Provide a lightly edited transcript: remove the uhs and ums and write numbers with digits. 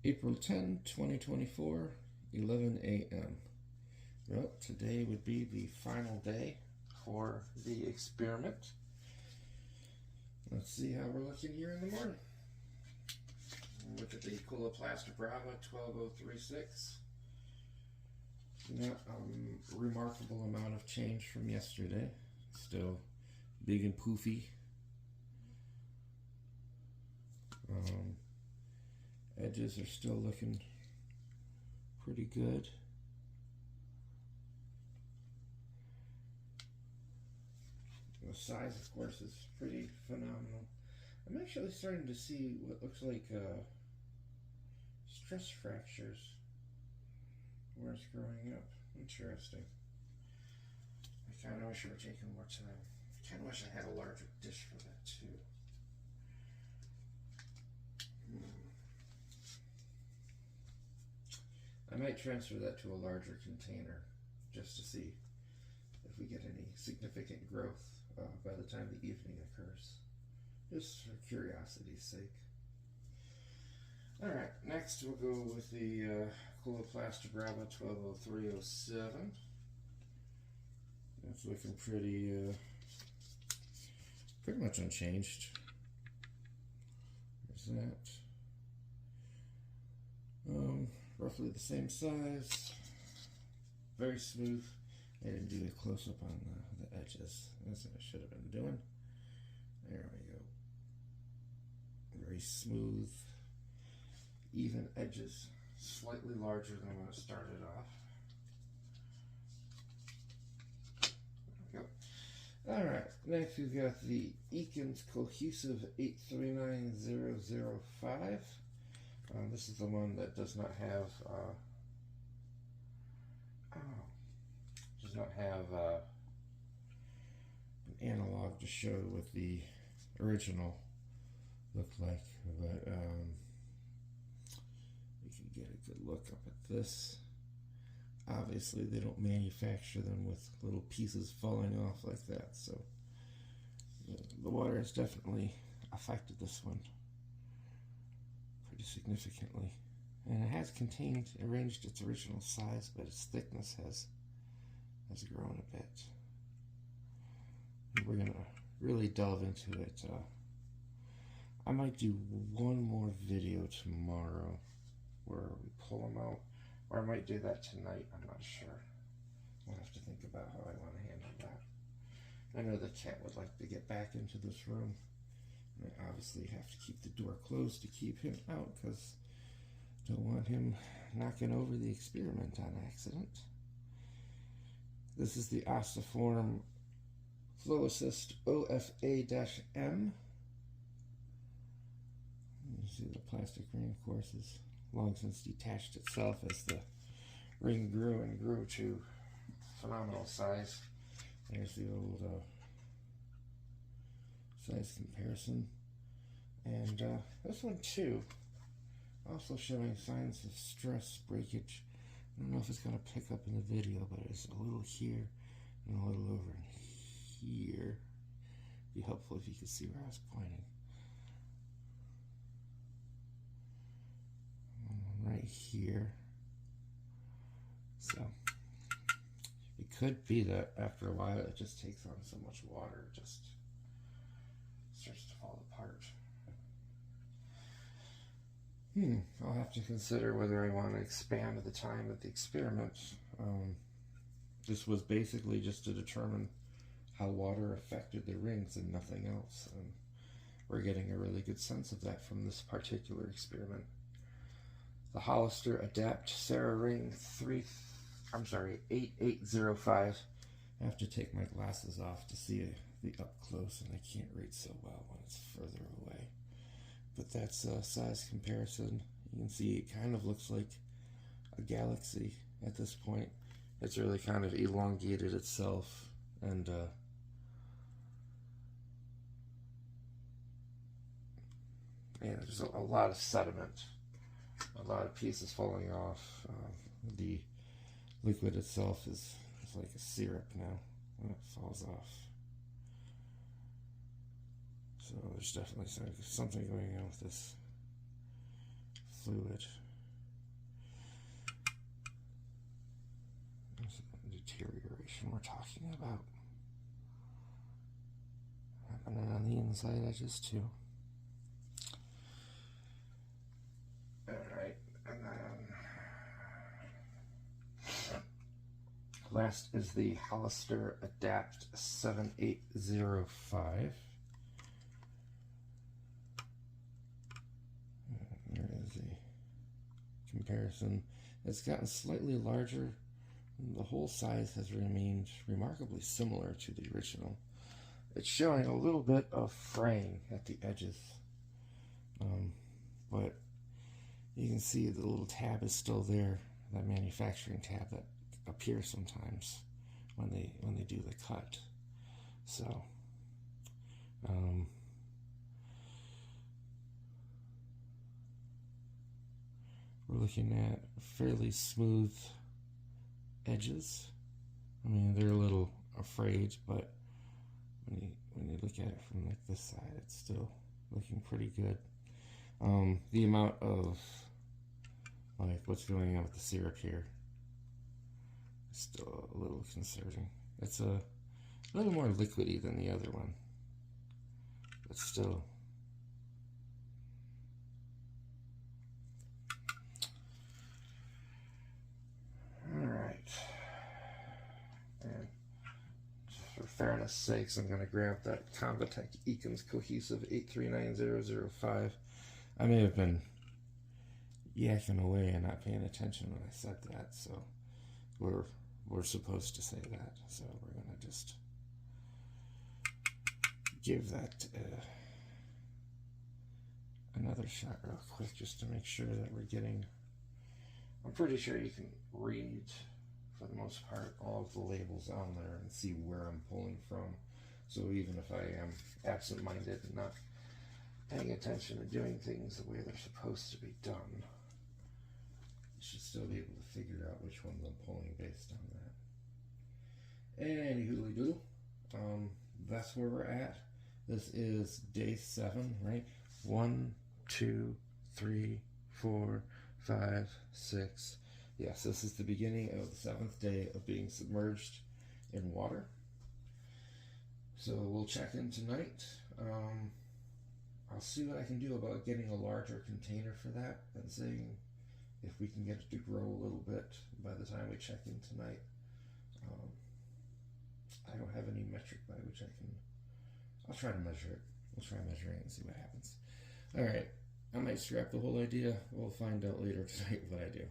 April 10, 2024, 11 a.m. Well, today would be the final day for the experiment. Let's see how we're looking here in the morning. Look at the Coloplast Brava 12036. Not a remarkable amount of change from yesterday. Still big and poofy. Edges are still looking pretty good. The size, of course, is pretty phenomenal. I'm actually starting to see what looks like stress fractures where it's growing up. Interesting. I kind of wish I were taking more time. I kind of wish I had a larger dish for that too. I might transfer that to a larger container just to see if we get any significant growth by the time the evening occurs. Just for curiosity's sake. Alright, next we'll go with the Coloplast Brava 120307. It's looking pretty much unchanged. There's that. Roughly the same size. Very smooth. I didn't do a close-up on the edges. That's what I should have been doing. There we go. Very smooth, even edges. Slightly larger than when it started off. There we go. Alright, next we've got the Eakins Cohesive 839005. This is the one that does not have an analog to show what the original looked like, but we can get a good look up at this. Obviously they don't manufacture them with little pieces falling off like that, so the water has definitely affected this one pretty significantly, and it has arranged its original size, but its thickness has grown a bit. And we're gonna really delve into it. I might do one more video tomorrow where we pull them out, or I might do that tonight. I'm not sure. I'll have to think about how I want to handle that. I know the cat would like to get back into this room. I obviously have to keep the door closed to keep him out because I don't want him knocking over the experiment on accident. This is the Osteoform Flowassist OFA-M. You see the plastic ring, of course, has long since detached itself as the ring grew and grew to phenomenal size. There's the old size comparison. And this one too, also showing signs of stress breakage. I don't know if it's going to pick up in the video, but it's a little here and a little over here. It'd be helpful if you could see where I was pointing. Right here. So it could be that after a while it just takes on so much water, it just starts to fall apart. I'll have to consider whether I want to expand the time of the experiment. This was basically just to determine how water affected the rings and nothing else. And we're getting a really good sense of that from this particular experiment. The Hollister Adapt Sarah Ring 8805. I have to take my glasses off to see the up close, and I can't read so well when it's further away. But that's a size comparison. You can see it kind of looks like a galaxy at this point. It's really kind of elongated itself, and there's a lot of sediment, a lot of pieces falling off. The liquid itself is like a syrup now when it falls off. So there's definitely something going on with this fluid. we're talking about. Happening on the inside edges too. Alright, and then last is the Hollister Adapt 7805. There is a comparison. It's gotten slightly larger. The whole size has remained remarkably similar to the original. It's showing a little bit of fraying at the edges, but you can see the little tab is still there, that manufacturing tab that appears sometimes when they do the cut. So we're looking at fairly smooth edges. I mean, they're a little frayed, but when you look at it from like this side, it's still looking pretty good. The amount of like what's going on with the syrup here is still a little concerning. It's a little more liquidy than the other one, but still. Alright. And for fairness sakes, I'm going to grab that Convatec Ekins Cohesive 839005. I may have been yakking away and not paying attention when I said that, so we're supposed to say that, so we're going to just give that another shot real quick just to make sure that we're getting. I'm pretty sure you can read, for the most part, all of the labels on there and see where I'm pulling from. So even if I am absent-minded and not paying attention to doing things the way they're supposed to be done, you should still be able to figure out which ones I'm pulling based on that. Any hoodly doodle. That's where we're at. This is day 7, right? 1, 2, 3, 4, 5, 6. Yes, this is the beginning of the 7th day of being submerged in water. So we'll check in tonight. I'll see what I can do about getting a larger container for that and seeing if we can get it to grow a little bit by the time we check in tonight. I don't have any metric by which I'll try to measure it. We'll try measuring it and see what happens. Alright, I might scrap the whole idea. We'll find out later tonight what I do.